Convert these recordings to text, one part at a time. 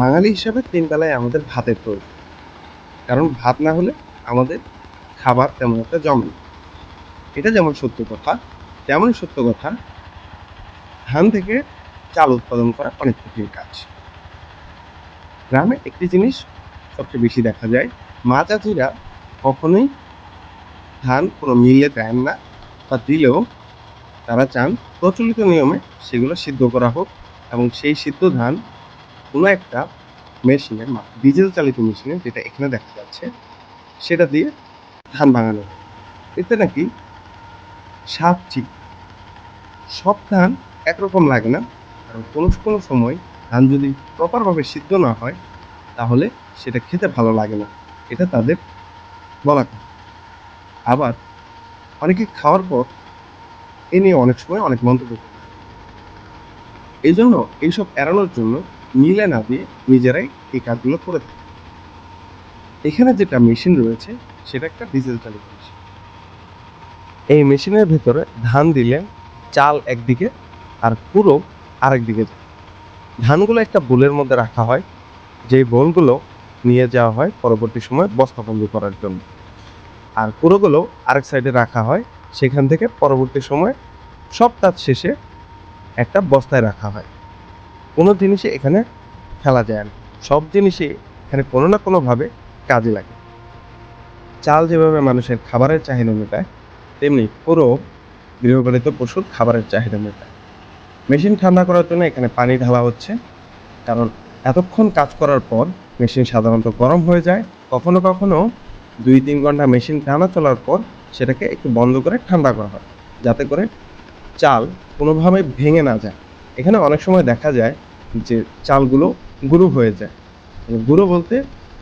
বাঙালি হিসাবে ৩ বেলায় আমাদের ভাতের প্রয়োজন। কারণ ভাত না হলে আমাদের খাবার তেমন একটা জমে না। এটা যেমন সত্য কথা, তেমনই সত্য কথা ধান থেকে চাল উৎপাদন করা অনেক কঠিন কাজ। গ্রামে একটি জিনিস সবচেয়ে বেশি দেখা যায়, মা চাচিরা কখনোই ধান কোনো মিলে দেন না বা দিলেও তারা চান প্রচলিত নিয়মে সেগুলো সিদ্ধ করা হোক এবং সেই সিদ্ধ ধান কোনো একটা মেশিনে ডিজেল চালিত মেশিনে যেটা এখানে দেখা যাচ্ছে সেটা দিয়ে ধান ভাঙানো হয়। এতে নাকি স্বাদ ঠিক সব ধান একরকম লাগে না, কারণ কোনো কোনো সময় ধান যদি প্রপারভাবে সিদ্ধ না হয় তাহলে সেটা খেতে ভালো লাগে না, এটা তাদের বলা কথা। আবার অনেকে খাওয়ার পর এ নিয়ে অনেক সময় অনেক মন্তব্য করে। এই জন্য এইসব এড়ানোর জন্য মিলে না দিয়ে নিজেরাই এই কাজগুলো করে থাকে। এখানে যেটা মেশিন রয়েছে সেটা একটা ডিজেল চালিত মেশিন। এই মেশিনের ভেতরে ধান দিলে চাল একদিকে আর কুড়ো আরেক দিকে যায়। ধানগুলো একটা বোলের মধ্যে রাখা হয়, যেই বোলগুলো নিয়ে যাওয়া হয় পরবর্তী সময় বস্তাবন্দি করার জন্য। আর কুড়োগুলো আরেক সাইডে রাখা হয়, সেখান থেকে পরবর্তী সময় সব কাজ শেষে একটা বস্তায় রাখা হয়। কোনো জিনিসই এখানে ফেলা যায় না, সব জিনিসই এখানে কোনো না কোনোভাবে কাজে লাগে। চাল যেভাবে মানুষের খাবারের চাহিদা মেটায়, তেমনি পুরো গৃহপালিত পশুর খাবারের চাহিদা মেটায়। মেশিন ঠান্ডা করার জন্য এখানে পানি ঢালা হচ্ছে, কারণ এতক্ষণ কাজ করার পর মেশিন সাধারণত গরম হয়ে যায়। কখনো কখনো 2-3 ঘন্টা মেশিন টানা চলার পর সেটাকে একটু বন্ধ করে ঠান্ডা করা হয়, যাতে করে চাল কোনোভাবে ভেঙে না যায়। এখানে অনেক সময় দেখা যায় যে চালগুলো গুঁড়ো হয়ে যায়। গুঁড়ো বলতে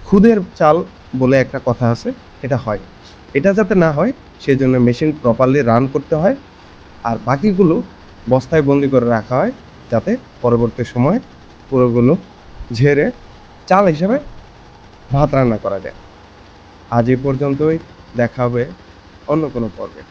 খুদের চাল বলে একটা কথা আছে, এটা হয়। এটা যাতে না হয় সেই জন্য মেশিন প্রপারলি রান করতে হয়, আর বাকিগুলো বস্তায় বন্দি করে রাখা হয়, যাতে পরবর্তী সময়ে পুরোগুলো ঝেড়ে চাল হিসেবে ভাত রান্না করা যায়। আজ এই পর্যন্তই, দেখা হবে অন্য কোনো পর্বে।